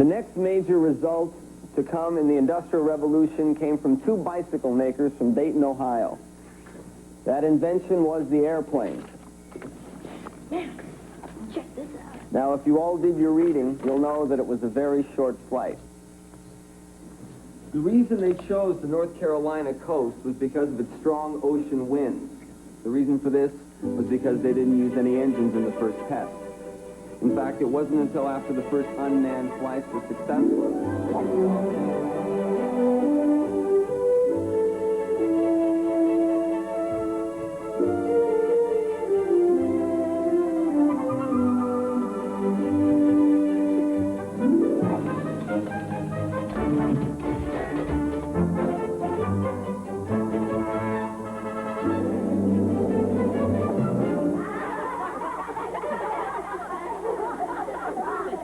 The next major result to come in the Industrial Revolution came from two bicycle makers from Dayton, Ohio. That invention was the airplane. Max, check this out. Now, if you all did your reading, you'll know that it was a very short flight. The reason they chose the North Carolina coast was because of its strong ocean winds. The reason for this was because they didn't use any engines in the first test. In fact, it wasn't until after the first unmanned flights were successful.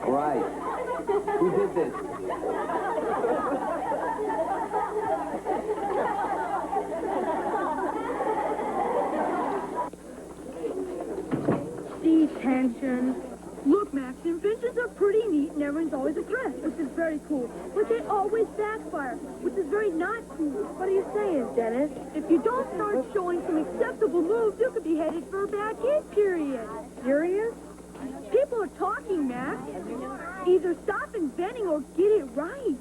Right. Who did this? Detention. Look, Max, inventions are pretty neat and everyone's always a threat, which is very cool. But they always backfire, which is very not cool. What are you saying, Dennis? If you don't start showing some acceptable moves, you could be headed for a bad hit period. Serious? People are talking, Max. Either stop inventing or get it right.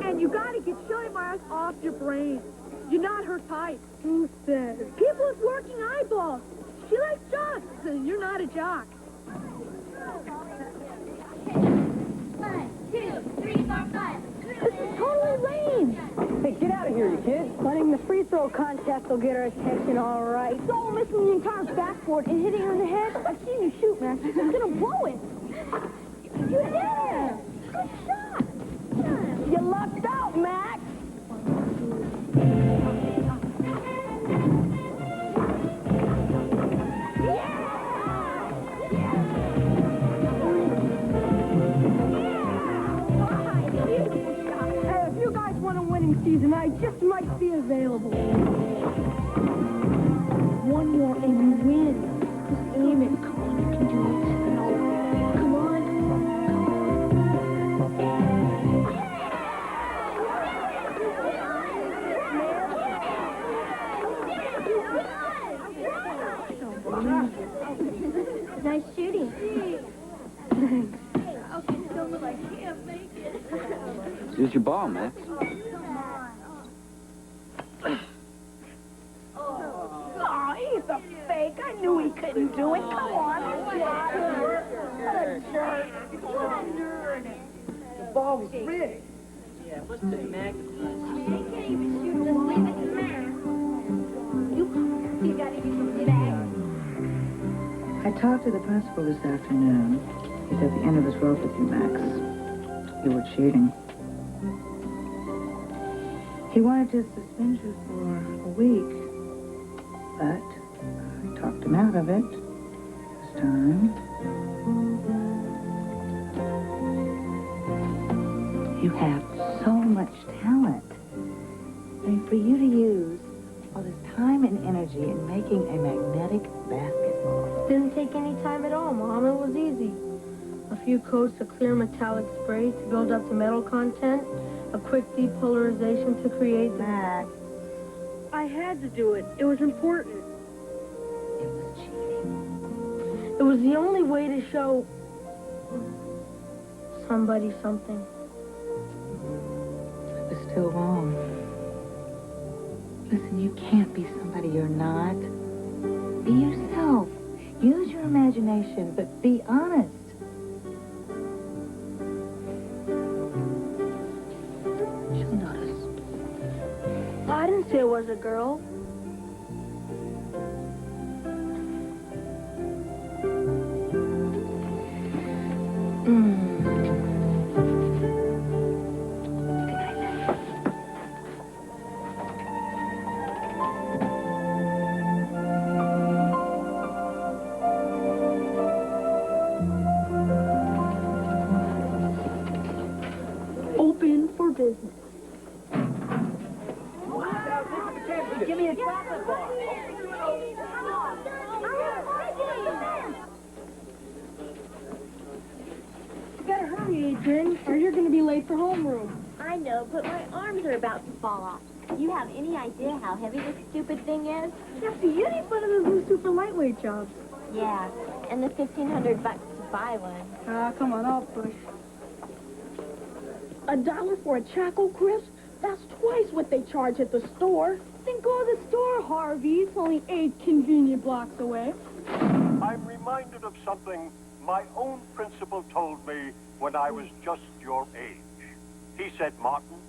And you gotta get Shirley Myers off your brain. You're not her type. Who says? People with working eyeballs. She likes jocks. You're not a jock. 1, 2, 3, 4, 5. This is totally lame. Hey, get out of here, you kids. Running the free throw contest will get our attention, all right. Don't missing the entire backboard and hitting her in the head. I've seen you shoot, Max. You're gonna blow it. You did it. Good shot. You lucked out, Max. Hey, if you guys want a winning season, I just might be available. One more and you win. Just aim it. Come on, you can do it. Come on. Nice shooting. Thanks. Here's your ball, Max. Oh, he's a fake. I knew he couldn't do it. Come on. What a jerk. What a nerd. The ball was rigged. Yeah, it must have been magnified. You can't even shoot. Just leave it to Max. You gotta use some bag. I talked to the principal this afternoon. He's at the end of his rope with you, Max. You were cheating. He wanted to suspend you for a week, but I talked him out of it this time. You have so much talent. I mean, for you to use all this time and energy in making a magnetic basketball. Didn't take any time at all, Mom. It was easy. A few coats of clear metallic spray to build up the metal content, a quick depolarization to create the... Max, I had to do it. It was important. it was cheating. It was the only way to show somebody something. It was still wrong. Listen, you can't be somebody you're not. Be yourself. Use your imagination, but be honest. She'll notice. I didn't say it was a girl. Open for business. Get Give me a chocolate bar. You gotta hurry, Adrian, or you're gonna be late for homeroom. I know, but my arms are about to fall off. Do you have any idea how heavy this stupid thing is? That's the beauty of one of those new super lightweight jobs. Yeah, and the $1,500 to buy one. Ah, come on, I'll push. $1 for a Choco Crisp? That's twice what they charge at the store. Then go to the store, Harvey. It's only 8 convenient blocks away. I'm reminded of something my own principal told me when I was just your age. He said, Martin,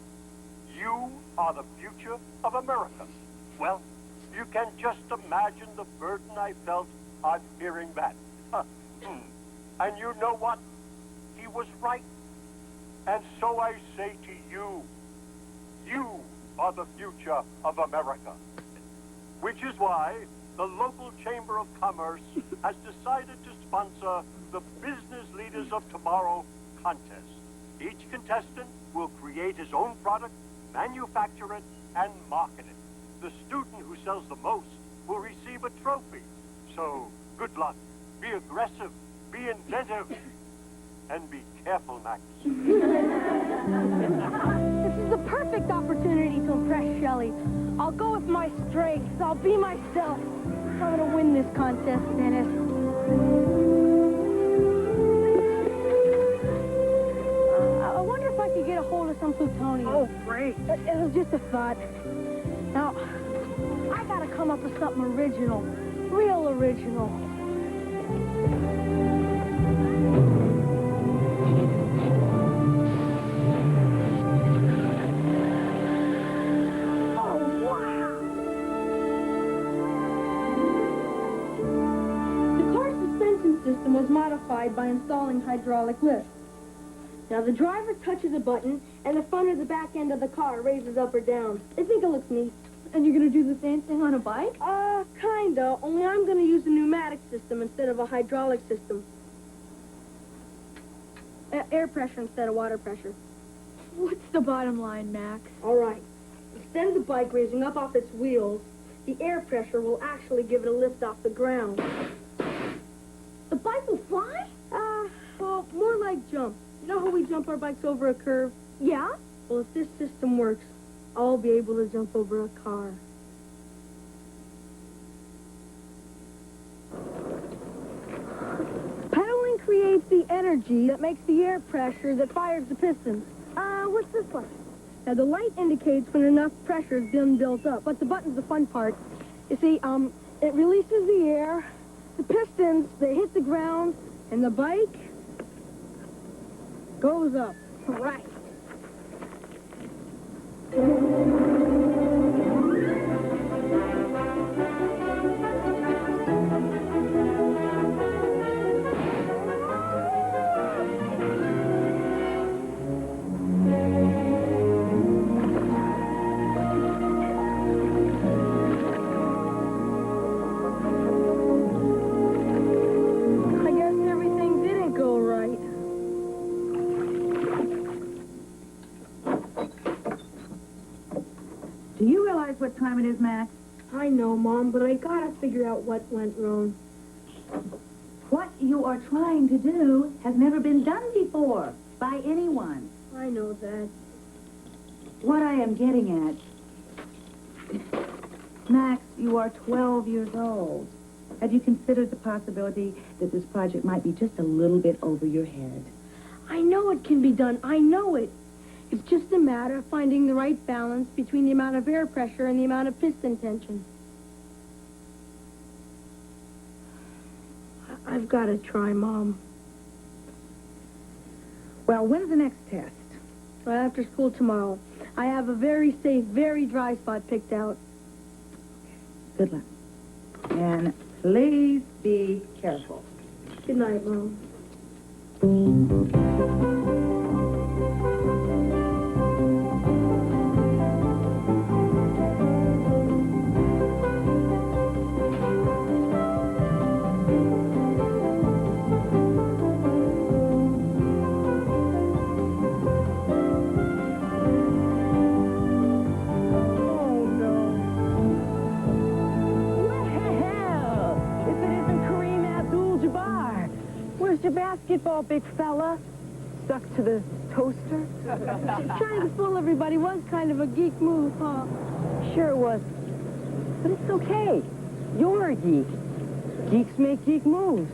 you are the future of America. Well, you can just imagine the burden I felt on hearing that. And you know what? He was right. And so I say to you, you are the future of America. Which is why the local Chamber of Commerce has decided to sponsor the Business Leaders of Tomorrow contest. Each contestant will create his own product, manufacture it, and market it. The student who sells the most will receive a trophy. So, good luck. Be aggressive. Be inventive. And be careful, Max. This is the perfect opportunity to impress Shelley. I'll go with my strengths. I'll be myself. I'm gonna win this contest, Dennis. I wonder if I could get a hold of some plutonium. Oh, great. It was just a thought. Now, I gotta come up with something original. Real original. System was modified by installing hydraulic lift. Now the driver touches a button and the front or the back end of the car raises up or down. I think it looks neat. And you're gonna do the same thing on a bike? Kinda, only I'm gonna use a pneumatic system instead of a hydraulic system. Air pressure instead of water pressure. What's the bottom line, Max? All right. Instead of the bike raising up off its wheels, the air pressure will actually give it a lift off the ground. The bike will fly? Well, more like jump. You know how we jump our bikes over a curve? Yeah? Well, if this system works, I'll be able to jump over a car. Pedaling creates the energy that makes the air pressure that fires the pistons. What's this one? Now, the light indicates when enough pressure has been built up, but the button's the fun part. You see, it releases the air. The pistons, they hit the ground, and the bike goes up. Right. What time it is, Max? I know, Mom, but I gotta figure out what went wrong. What you are trying to do has never been done before by anyone. I know that. What I am getting at, Max, you are 12 years old. Have you considered the possibility that this project might be just a little bit over your head? I know it can be done. I know it. It's just a matter of finding the right balance between the amount of air pressure and the amount of piston tension. I've got to try, Mom. Well, when's the next test? Right after school tomorrow. I have a very safe, very dry spot picked out. Good luck. And please be careful. Good night, Mom. your basketball, big fella? Stuck to the toaster? Trying to fool everybody was kind of a geek move, huh? Sure it was. But it's okay. You're a geek. Geeks make geek moves.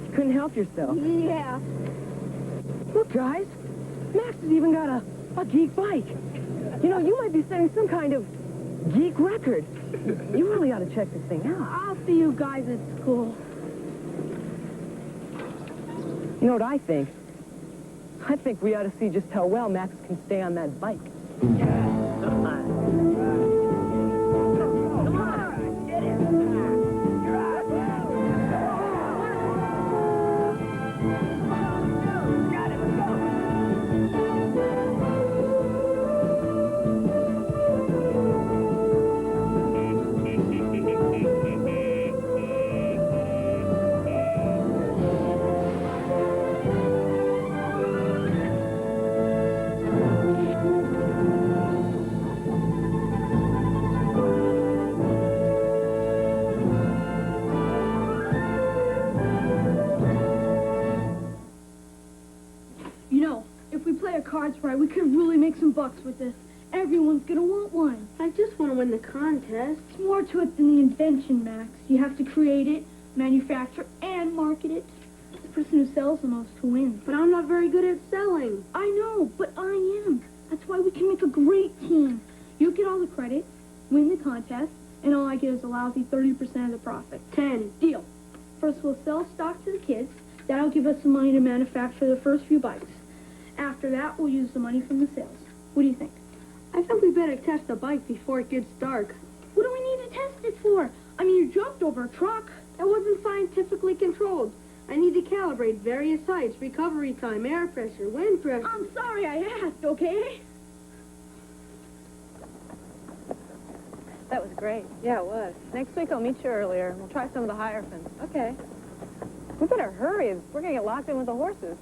You couldn't help yourself. Yeah. Look, guys. Max has even got a geek bike. You know, you might be setting some kind of geek record. You really ought to check this thing out. I'll see you guys at school. You know what I think? I think we ought to see just how well Max can stay on that bike. Cards right, we could really make some bucks with this. Everyone's gonna want one. I just want to win the contest. It's more to it than the invention, Max. You have to create it, manufacture, and market it. The person who sells the most who wins. But I'm not very good at selling. I know, but I am. That's why we can make a great team. You get all the credit, win the contest, and all I get is a lousy 30% of the profit. 10. Deal. First, we'll sell stock to the kids. That'll give us some money to manufacture the first few bikes. After that, we'll use the money from the sales. What do you think? I think we better test the bike before it gets dark. What do we need to test it for? I mean, you jumped over a truck. That wasn't scientifically controlled. I need to calibrate various heights, recovery time, air pressure, wind pressure. I'm sorry I asked, okay? That was great. Yeah, it was. Next week I'll meet you earlier. We'll try some of the hierophants. Okay. We better hurry. We're going to get locked in with the horses.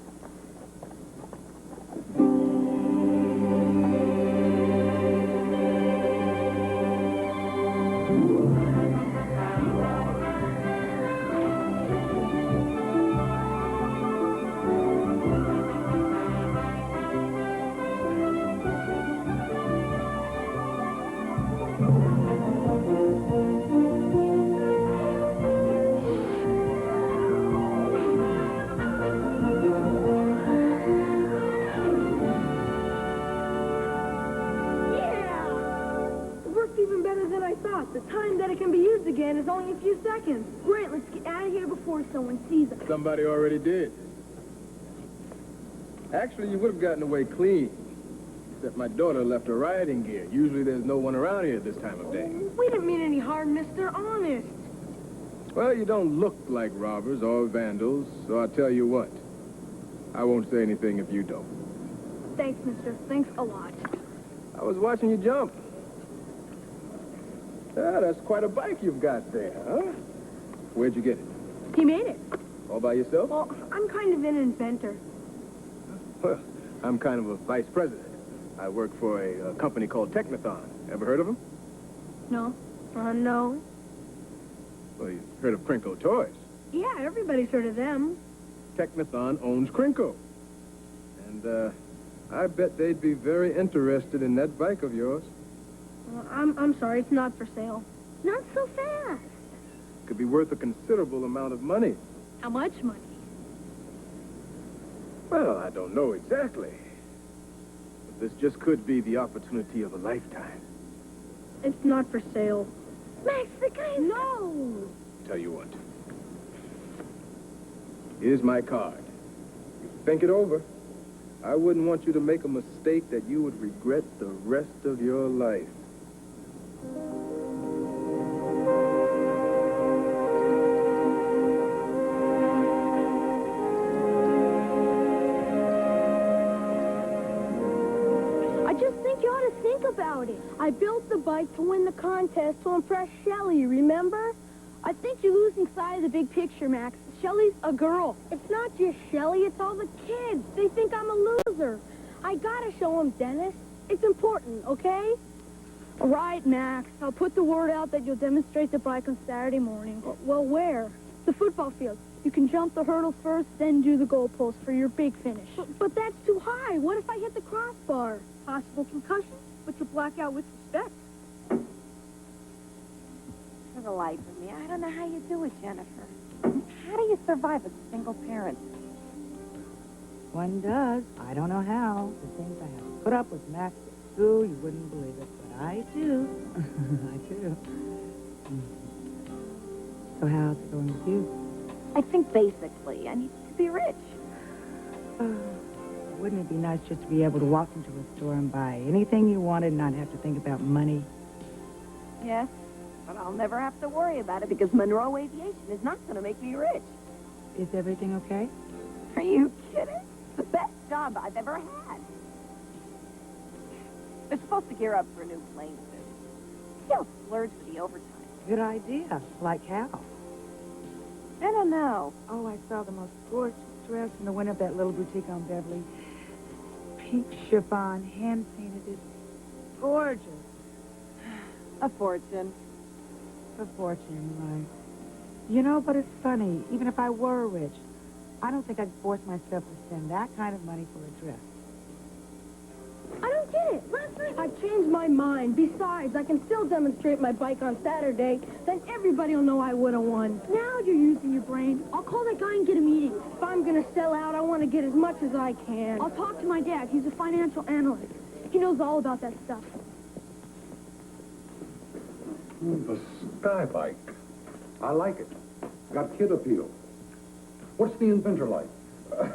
The time that it can be used again is only a few seconds. Great, let's get out of here before someone sees us. Somebody already did. Actually, you would have gotten away clean. Except my daughter left her riding gear. Usually there's no one around here this time of day. We didn't mean any harm, mister. Honest. Well, you don't look like robbers or vandals, so I'll tell you what. I won't say anything if you don't. Thanks, mister. Thanks a lot. I was watching you jump. Ah, that's quite a bike you've got there, huh? Where'd you get it? He made it. All by yourself? Well, I'm kind of an inventor. Well, I'm kind of a vice president. I work for a company called Technathon. Ever heard of them? No. No. Well, you've heard of Crinko Toys. Yeah, everybody's heard of them. Technathon owns Crinko. And, I bet they'd be very interested in that bike of yours. Well, I'm sorry, it's not for sale. Not so fast. Could be worth a considerable amount of money. How much money? Well, I don't know exactly. But this just could be the opportunity of a lifetime. It's not for sale. Max, the guy... No! Tell you what. Here's my card. Think it over. I wouldn't want you to make a mistake that you would regret the rest of your life. I just think you ought to think about it. I built the bike to win the contest to impress Shelley, remember? I think you're losing sight of the big picture, Max. Shelley's a girl. It's not just Shelley, it's all the kids. They think I'm a loser. I gotta show them, Dennis. It's important, okay? All right, Max. I'll put the word out that you'll demonstrate the bike on Saturday morning. Well, where? The football field. You can jump the hurdle first, then do the goalpost for your big finish. But that's too high. What if I hit the crossbar? Possible concussion, but you black out with respect. For the life of me, I don't know how you do it, Jennifer. How do you survive as a single parent? One does. I don't know how. The things I have to put up with, Max, at school, you wouldn't believe it, but I do. I do. So how's it going with you? I think basically I need to be rich. Wouldn't it be nice just to be able to walk into a store and buy anything you wanted and not have to think about money? Yes, but I'll never have to worry about it because Monroe Aviation is not going to make me rich. Is everything okay? Are you kidding? It's the best job I've ever had. They're supposed to gear up for a new plane soon. They'll splurge for the overtime. Good idea. Like how? I don't know. Oh, I saw the most gorgeous dress in the window of that little boutique on Beverly. Pink chiffon, hand-painted. It's gorgeous. A fortune. A fortune, right. You know, but it's funny. Even if I were rich, I don't think I'd force myself to spend that kind of money for a dress. I don't get it. Last night I changed my mind. Besides, I can still demonstrate my bike on Saturday. Then everybody will know I would have won. Now you're using your brain. I'll call that guy and get a meeting. If I'm going to sell out, I want to get as much as I can. I'll talk to my dad. He's a financial analyst. He knows all about that stuff. The Sky Bike. I like it. Got kid appeal. What's the inventor like?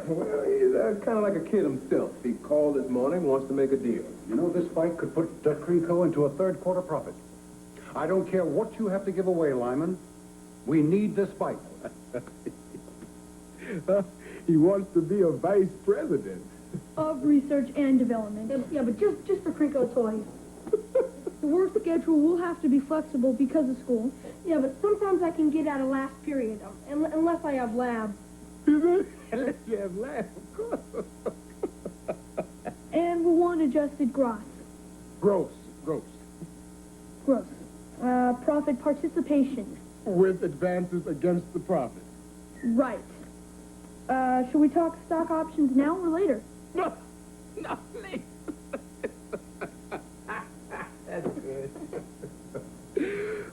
Well, he's kind of like a kid himself. He called this morning, wants to make a deal. You know, this bike could put Trinco into a third-quarter profit. I don't care what you have to give away, Lyman. We need this bike. He wants to be a vice president. Of research and development. Yeah, but just for Crinkle toys. The work schedule will have to be flexible because of school. Yeah, but sometimes I can get out of last period, unless I have lab. Unless you have laughed, of course. And we want adjusted gross. Gross. Gross. Profit participation. With advances against the profit. Right. Should we talk stock options now or later? No, please. That's good.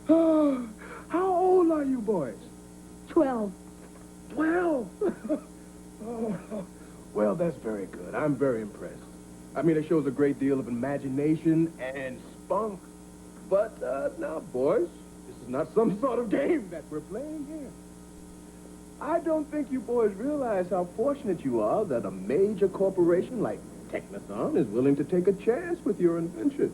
Oh, how old are you boys? 12. 12? Oh, well, that's very good. I'm very impressed. I mean, it shows a great deal of imagination and spunk. But now, boys, this is not some sort of game that we're playing here. I don't think you boys realize how fortunate you are that a major corporation like Technothon is willing to take a chance with your invention.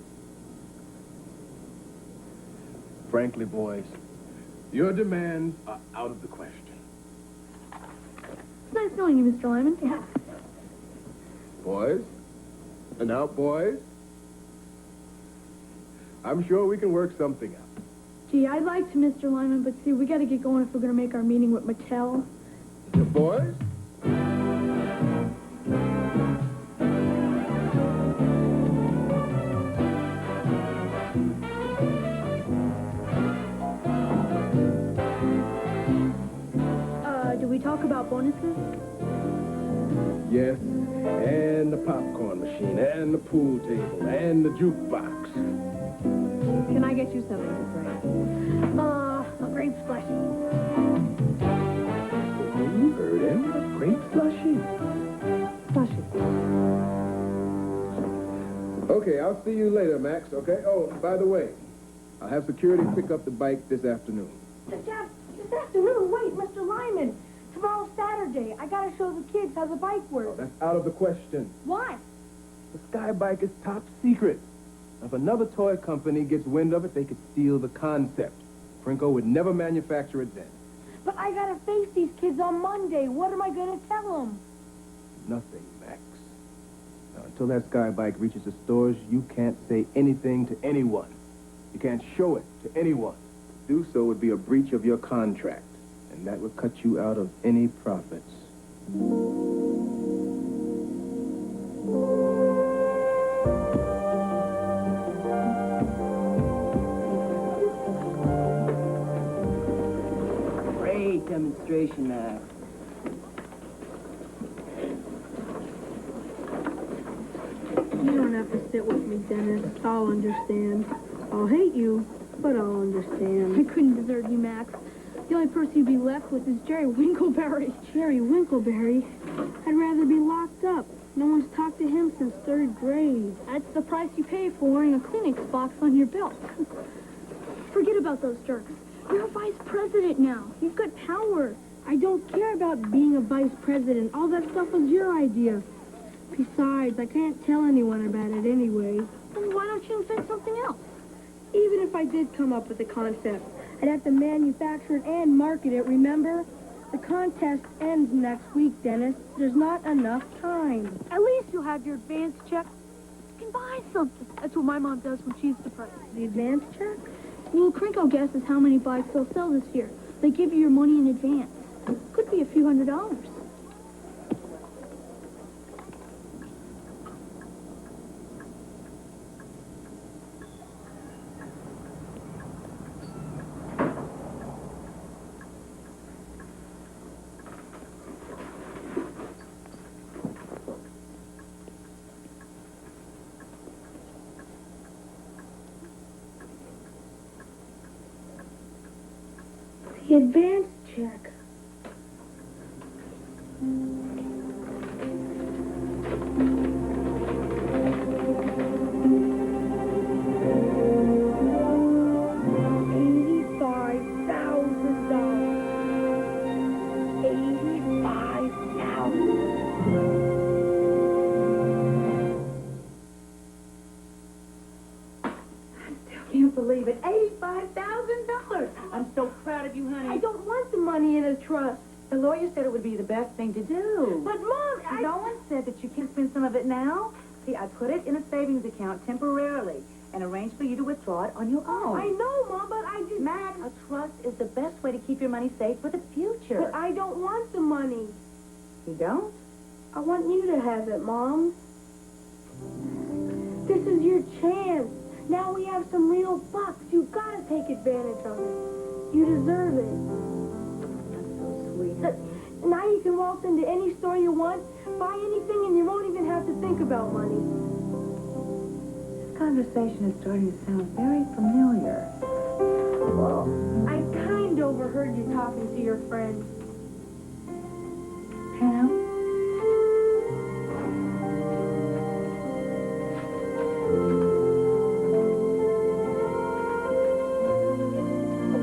Frankly, boys, your demands are out of the question. It's nice knowing you, Mr. Lyman. Yeah. Boys? And now, boys? I'm sure we can work something out. Gee, I'd like to, Mr. Lyman, but see, we got to get going if we're going to make our meeting with Mattel. The boys? Do we talk about bonuses? Yes, and the popcorn machine, and the pool table, and the jukebox. Can I get you something to drink? A grape slushy. You heard him. A grape slushy. Okay, I'll see you later, Max, okay? Oh, by the way, I'll have security pick up the bike this afternoon. This afternoon? Wait, Mr. Lyman. Tomorrow's Saturday. I gotta show the kids how the bike works. Oh, that's out of the question. Why? The Sky Bike is top secret. If another toy company gets wind of it, they could steal the concept. Frinko would never manufacture it then. But I gotta face these kids on Monday. What am I gonna tell them? Nothing, Max. Now, until that Sky Bike reaches the stores, you can't say anything to anyone. You can't show it to anyone. To do so would be a breach of your contract, and that would cut you out of any profits. Great demonstration. demonstration, Mac. You don't have to sit with me, Dennis. I'll understand. I'll hate you, but I'll understand. I couldn't desert you, Max. The only person you'd be left with is Jerry Winkleberry. Jerry Winkleberry? I'd rather be locked up. No one's talked to him since 3rd grade. That's the price you pay for wearing a Kleenex box on your belt. Forget about those jerks. You're a vice president now. You've got power. I don't care about being a vice president. All that stuff was your idea. Besides, I can't tell anyone about it anyway. Then why don't you invent something else? Even if I did come up with a concept, I'd have to manufacture it and market it, remember? The contest ends next week, Dennis. There's not enough time. At least you'll have your advance check. You can buy something. That's what my mom does when she's depressed. The advance check? Well, Krinko guesses how many bikes they'll sell this year. They give you your money in advance. Could be a few $100s. The advance check. Can't believe it. $85,000. I'm so proud of you, honey. I don't want the money in a trust. The lawyer said it would be the best thing to do. But, Mom, No one said that you can spend some of it now. See, I put it in a savings account temporarily and arranged for you to withdraw it on your own. I know, Mom, but I just... Max, a trust is the best way to keep your money safe for the future. But I don't want the money. You don't? I want you to have it, Mom. This is your chance. Now we have some real bucks. You've got to take advantage of it. You deserve it. That's so sweet. Now you can waltz into any store you want, buy anything, and you won't even have to think about money. This conversation is starting to sound very familiar. Well, I kind of overheard you talking to your friend. Pam?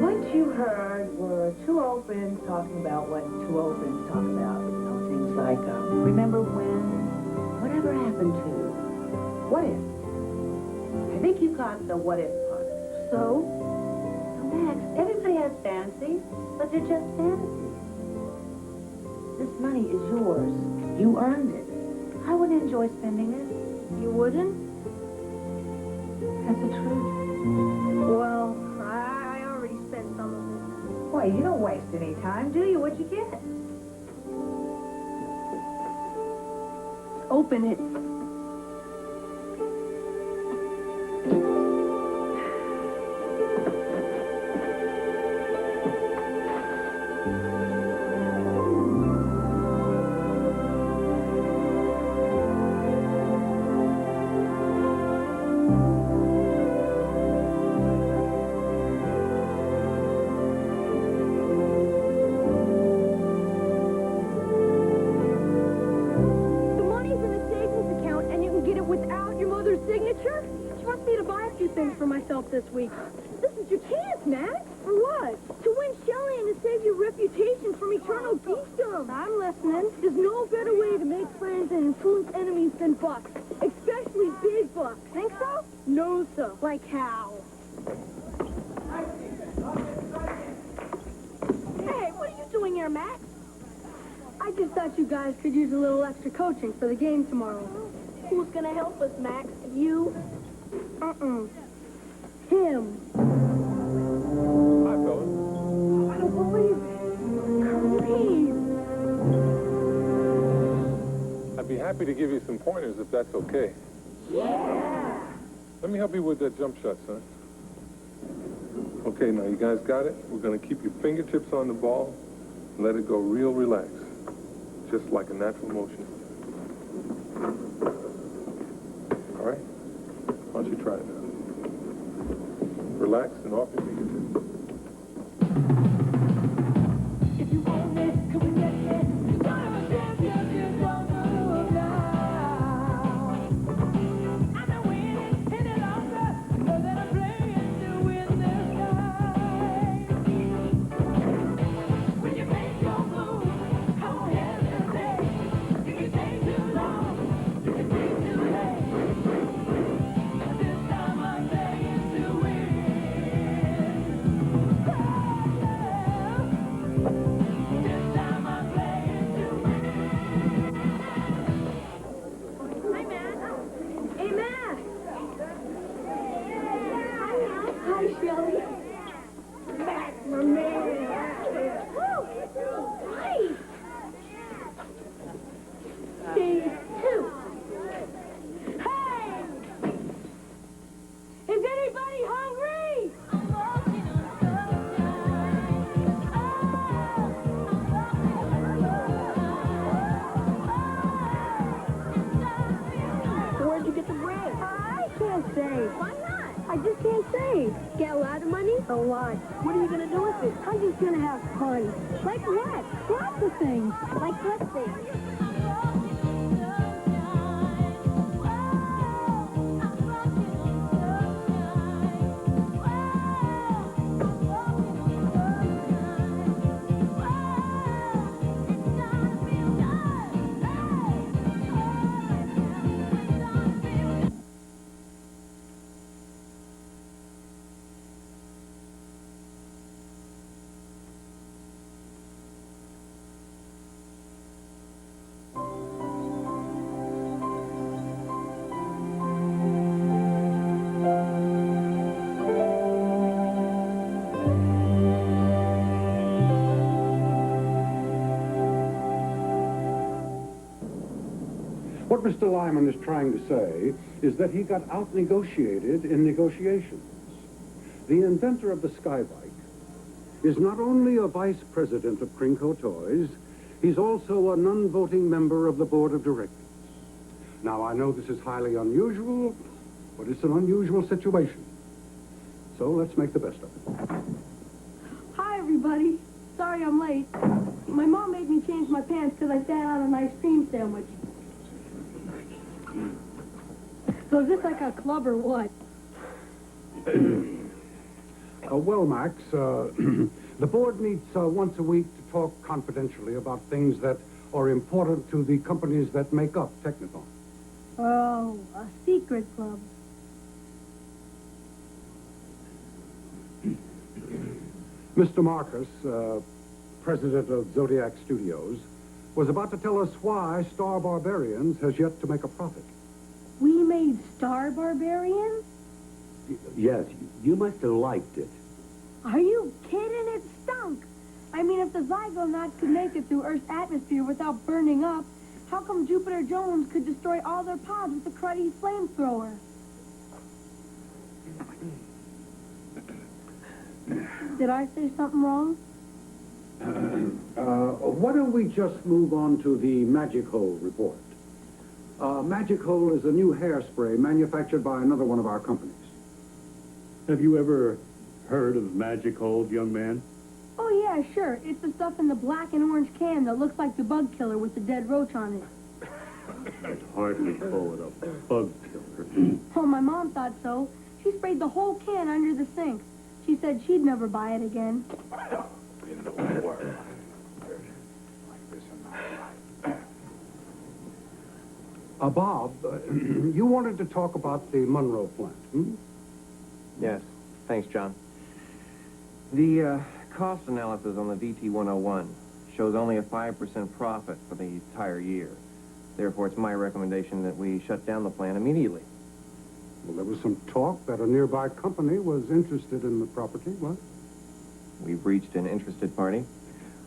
What you heard were two old friends talking about what two old friends talk about. You know, things like, remember when? Whatever happened to? What if? I think you caught the what if part. So? Max, everybody has fantasies, but they're just fantasies. This money is yours. You earned it. I wouldn't enjoy spending it. You wouldn't? That's the truth. Well, I already spent some of it. Boy, you don't waste any time, do you? What'd you get? Open it. This week. This is your chance, Max. For what? To win Shelley and to save your reputation from eternal geekdom. I'm listening. There's no better way to make friends and influence enemies than bucks. Especially big bucks. Think so? No, sir. Like how? Hey, what are you doing here, Max? I just thought you guys could use a little extra coaching for the game tomorrow. Who's gonna help us, Max? You? Him. Hi, fellas. I don't believe it. Kareem. I'd be happy to give you some pointers if that's okay. Yeah. Let me help you with that jump shot, son. Okay, now you guys got it? We're going to keep your fingertips on the ball. Let it go real relaxed, just like a natural motion. All right? Why don't you try it now? Relax and off your feet. If you want it, come and get it. You gotta dance, you don't move now. I'm not winning any longer. Know that I'm playing to win this time. When you make your move, don't hesitate. You can take too long, you can take too late. This time I'm playing to win. This time I'm playing to win. Hi, Matt. Hey, Matt. Hi, Shelly. Matt, my man. Woo! Hi. Day 2. Hey! Is anybody hungry? Where'd you get the bread? I can't say. Why not? I just can't say. Get a lot of money? A lot. What are you gonna do with it? I'm just gonna have fun. Like what? Lots of things. Like what thing? What Mr. Lyman is trying to say is that he got out-negotiated in negotiations. The inventor of the Skybike is not only a vice president of Krinko Toys, he's also a non-voting member of the board of directors. Now, I know this is highly unusual, but it's an unusual situation. So let's make the best of it. Hi, everybody. Sorry I'm late. My mom made me change my pants because I sat on an ice cream sandwich. So is this like a club or what? Well, Max, the board meets once a week to talk confidentially about things that are important to the companies that make up Technicon. Oh, a secret club. Mr. Marcus, president of Zodiac Studios, was about to tell us why Star Barbarians has yet to make a profit. We made Star Barbarians? Yes, you must have liked it. Are you kidding? It stunk. I mean, if the Zygonnauts could make it through Earth's atmosphere without burning up, how come Jupiter Jones could destroy all their pods with the cruddy flamethrower? Did I say something wrong? Why don't we just move on to the Magic Hole report? Magic Hole is a new hairspray manufactured by another one of our companies. Have you ever heard of Magic Hold, young man? Oh, yeah, sure. It's the stuff in the black and orange can that looks like the bug killer with the dead roach on it. I'd hardly call it a bug killer. Oh, my mom thought so. She sprayed the whole can under the sink. She said she'd never buy it again. Bob, you wanted to talk about the Monroe plant, hmm? Yes. Thanks, John. The cost analysis on the VT-101 shows only a 5% profit for the entire year. Therefore, it's my recommendation that we shut down the plant immediately. Well, there was some talk that a nearby company was interested in the property, what? We've reached an interested party.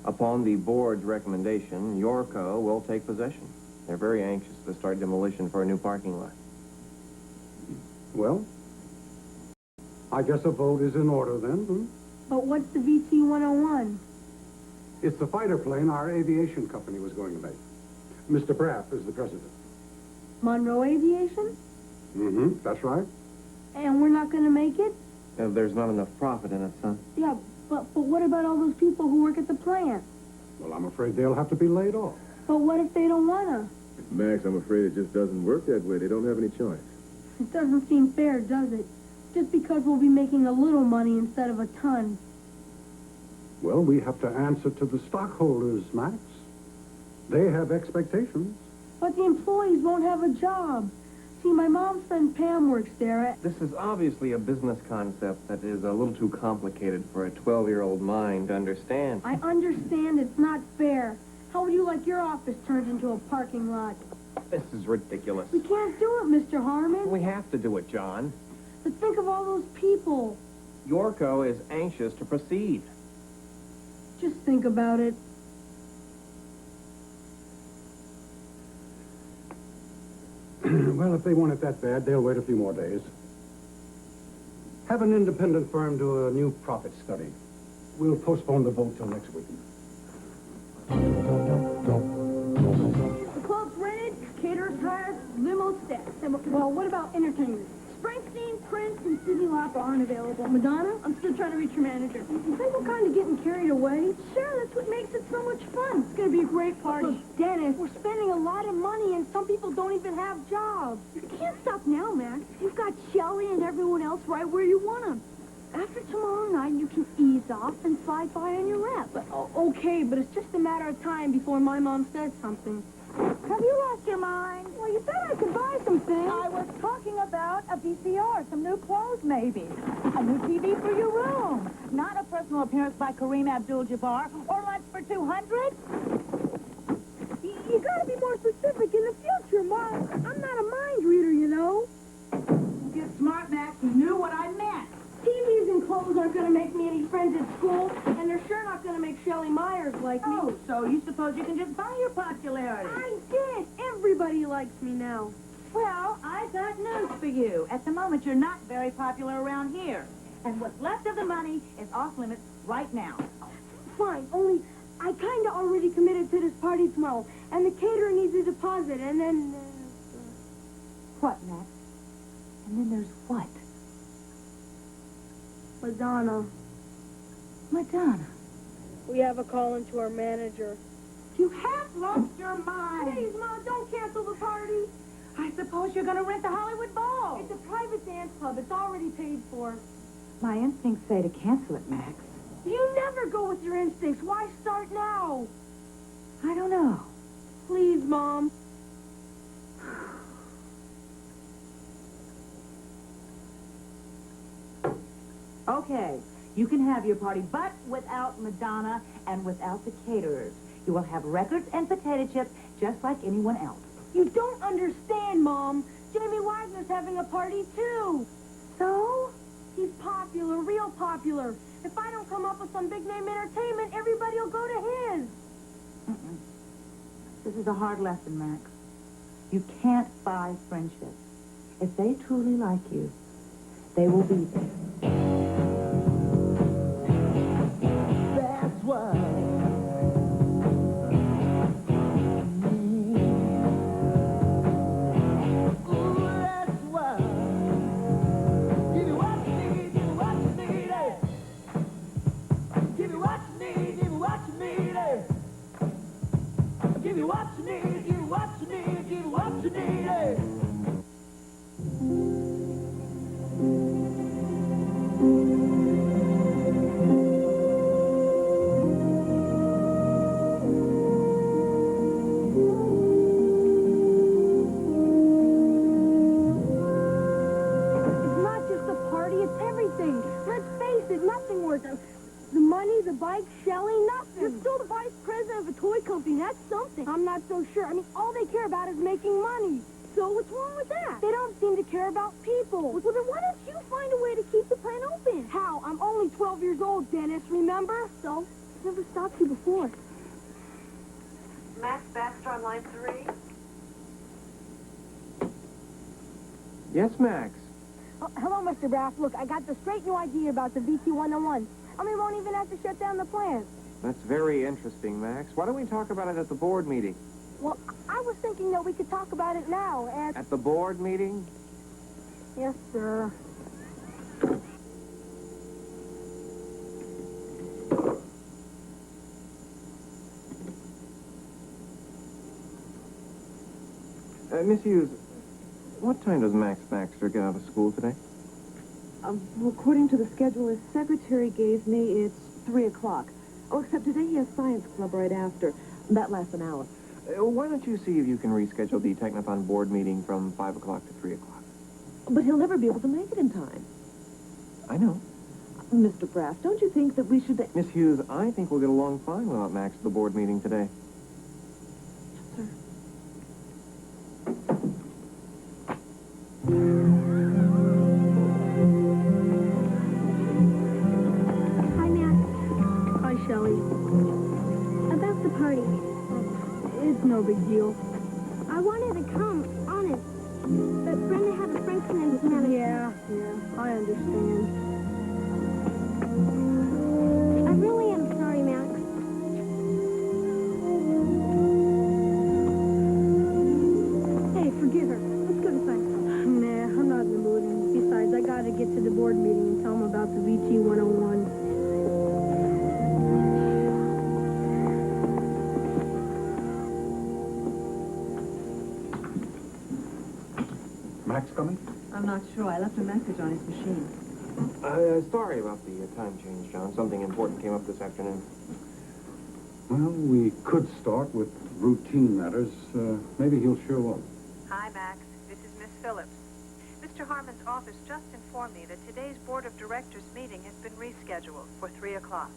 Upon the board's recommendation, Yorko will take possession. They're very anxious to start demolition for a new parking lot. Well, I guess a vote is in order then, hmm? But what's the VT-101? It's the fighter plane our aviation company was going to make. Mr. Braff is the president. Monroe Aviation? Mm-hmm, that's right. And we're not going to make it? There's not enough profit in it, son. Yeah, but what about all those people who work at the plant? Well, I'm afraid they'll have to be laid off. But what if they don't want to? Max, I'm afraid it just doesn't work that way. They don't have any choice. It doesn't seem fair, does it? Just because we'll be making a little money instead of a ton. Well, we have to answer to the stockholders, Max. They have expectations. But the employees won't have a job. See, my mom's friend Pam works there. This is obviously a business concept that is a little too complicated for a 12-year-old mind to understand. I understand it's not fair. How would you like your office turned into a parking lot? This is ridiculous. We can't do it, Mr. Harmon. We have to do it, John. But think of all those people. Yorko is anxious to proceed. Just think about it. Well, if they want it that bad, they'll wait a few more days. Have an independent firm do a new profit study. We'll postpone the vote till next week. The club's rented, caterers hired, limo staffed. Well, what about entertainment? Springsteen, Prince, and Cyndi Lauper aren't available. Madonna? I'm still trying to reach your manager. You think we're kind of getting carried away? Sure, that's what makes it so much fun. It's going to be a great party. Look, Dennis, we're spending a lot of money, and some people don't even have jobs. You can't stop now, Max. You've got Shelley and everyone else right where you want them. After tomorrow night, you can ease off and slide by on your rep. Okay, but it's just a matter of time before my mom says something. Have you lost your mind? Well, you said I could buy some things. I was talking about a VCR, some new clothes maybe, a new TV for your room, not a personal appearance by Kareem Abdul-Jabbar, or lunch for 200. You gotta be more specific in the future, Mom. I'm not a mind reader, you know. Get smart, Max. You knew what I meant. TVs and clothes aren't gonna make me any friends at school, and they're sure not gonna make Shelley Myers like me. Oh, so you suppose you can just buy your popularity? I did. Everybody likes me now. Well, I've got news for you. At the moment, you're not very popular around here. And what's left of the money is off limits right now. Fine, only I kinda already committed to this party tomorrow, and the caterer needs a deposit, and then... What, Max? And then there's what? Madonna. Madonna. We have a call into our manager. You have lost your mind. Please, Mom, don't cancel the party. I suppose you're going to rent the Hollywood Bowl. It's a private dance club. It's already paid for. My instincts say to cancel it, Max. You never go with your instincts. Why start now? I don't know. Please, Mom. Okay, you can have your party, but without Madonna and without the caterers. You will have records and potato chips just like anyone else. You don't understand, Mom. Jamie Wagner's having a party, too. So? He's popular, real popular. If I don't come up with some big-name entertainment, everybody will go to his. This is a hard lesson, Max. You can't buy friendship. If they truly like you, they will be there. That's why. The money, the bike, Shelley, nothing. You're still the vice president of a toy company. That's something. I'm not so sure. I mean, all they care about is making money. So what's wrong with that? They don't seem to care about people. Well, then why don't you find a way to keep the plant open? How? I'm only 12 years old, Dennis, remember? So, I've never stopped you before. Max Baxter on line 3. Yes, Max. Oh, hello, Mr. Braff. Look, I got the straight new idea about the VT-101. We won't even have to shut down the plant. That's very interesting, Max. Why don't we talk about it at the board meeting? Well, I was thinking that we could talk about it now, and... At the board meeting? Yes, sir. Miss Hughes, what time does Max Baxter get out of school today? Well, according to the schedule his secretary gave me, it's 3 o'clock. Oh, except today he has science club right after. That lasts an hour. Why don't you see if you can reschedule the Technothon board meeting from 5 o'clock to 3 o'clock? But he'll never be able to make it in time. I know. Mr. Brass, don't you think that we should... Miss Hughes, I think we'll get along fine without Max at the board meeting today. Sir. Hi, Max. Hi, Shelley. About the party. It's no big deal. I wanted to come, honest. But Brenda had a Franklin and Yeah, I understand. I really am sorry, Max. Hey, forgive her. Let's go to science. Nah, I'm not in the mood. And besides, I gotta get to the board meeting and tell them about the VT 101. Max coming? I'm not sure. I left a message on his machine. Sorry about the time change, John. Something important came up this afternoon. Well, we could start with routine matters. Maybe he'll show up. Hi, Max. This is Miss Phillips. Mr. Harmon's office just informed me that today's Board of Directors meeting has been rescheduled for 3 o'clock.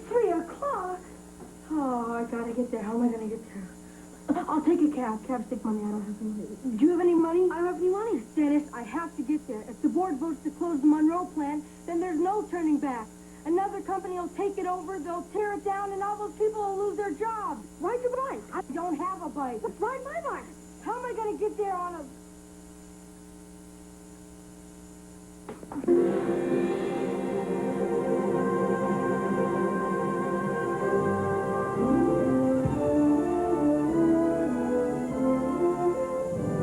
3 o'clock? Oh, I gotta get there. How am I gonna get there? I'll take a cab. Cab's take money. I don't have any money. Do you have any money? I don't have any money. Dennis, I have to get there. If the board votes to close the Monroe plant, then there's no turning back. Another company will take it over, they'll tear it down, and all those people will lose their jobs. Ride your bike. I don't have a bike. Ride my bike. How am I gonna get there on a...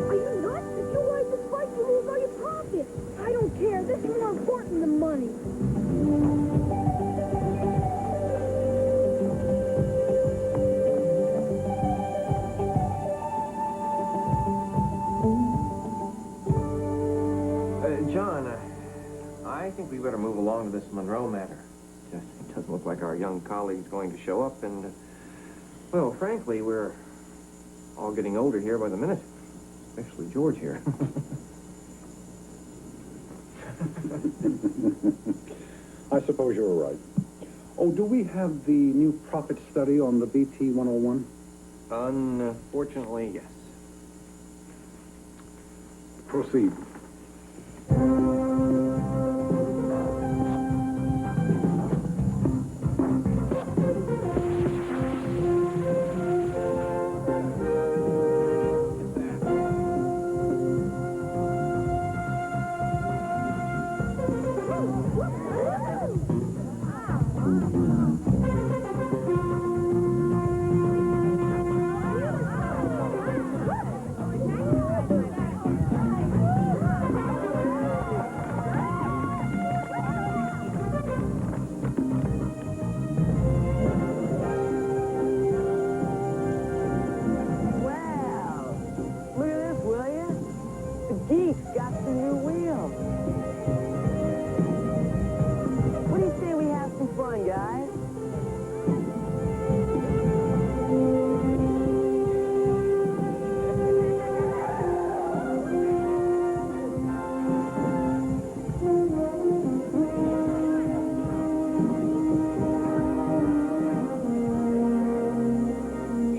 Are you nuts? If you ride this bike, you lose all your profits. I don't care. This is more important than money. John, I think we better move along to this Monroe matter. It doesn't look like our young colleague's going to show up, and, well, frankly, we're all getting older here by the minute. Especially George here. I suppose you're right. Oh, do we have the new profit study on the BT 101? Unfortunately, yes. Proceed.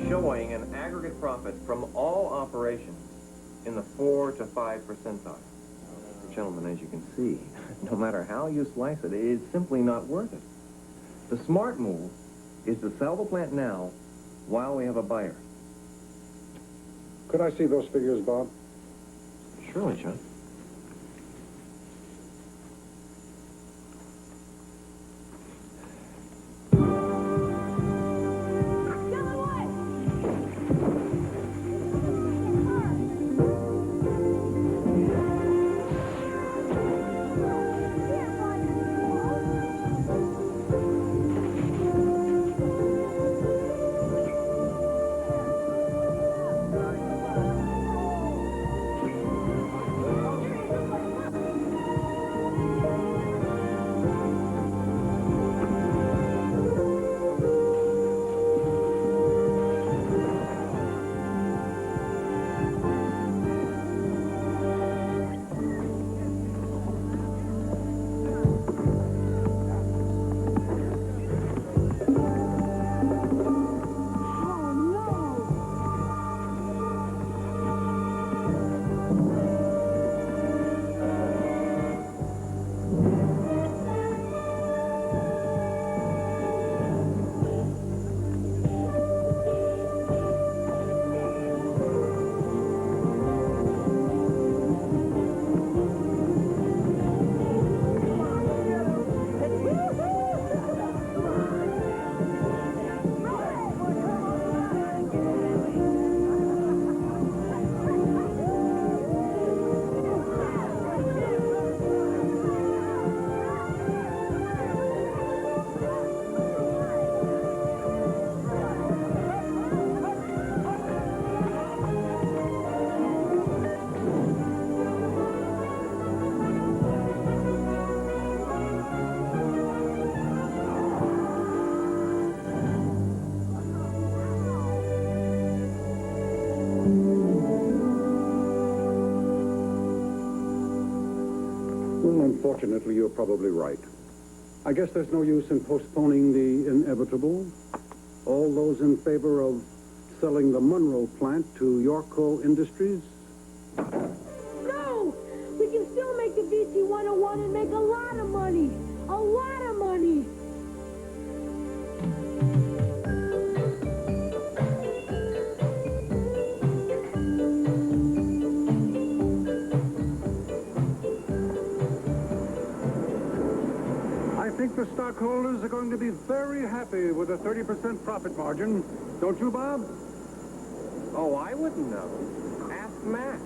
Showing an aggregate profit from all operations in the 4 to 5 percentile. Gentlemen, as you can see, no matter how you slice it, it's simply not worth it. The smart move is to sell the plant now while we have a buyer. Could I see those figures, Bob? Surely, John. Unfortunately, you're probably right. I guess there's no use in postponing the inevitable. All those in favor of selling the Monroe plant to Yorko Industries? No! We can still make the VC-101 and make a lot of money. A lot of money. I think the stockholders are going to be very happy with a 30% profit margin. Don't you, Bob? Oh, I wouldn't know. Ask Max.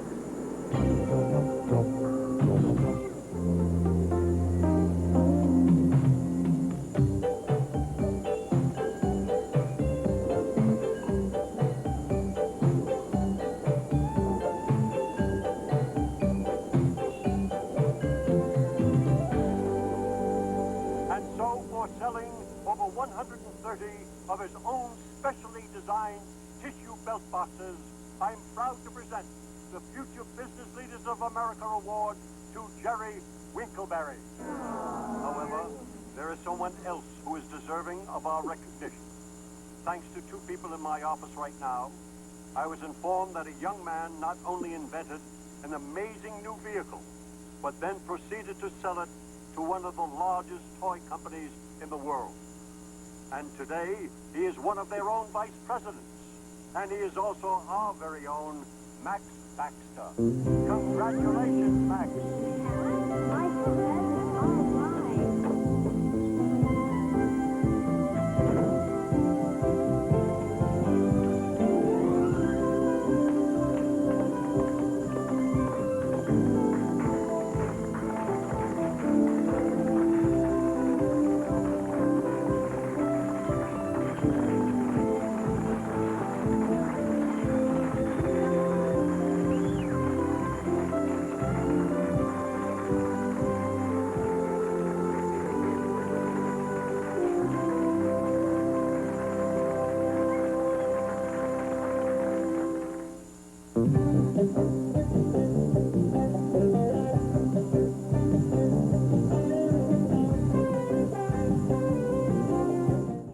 And so, for selling over 130 of his own specially designed tissue belt boxes, I'm proud to present the Future Business Leaders of America Award to Jerry Winkleberry. However, there is someone else who is deserving of our recognition. Thanks to two people in my office right now, I was informed that a young man not only invented an amazing new vehicle, but then proceeded to sell it to one of the largest toy companies in the world. And today, he is one of their own vice presidents. And he is also our very own Max Baxter. Congratulations, Max.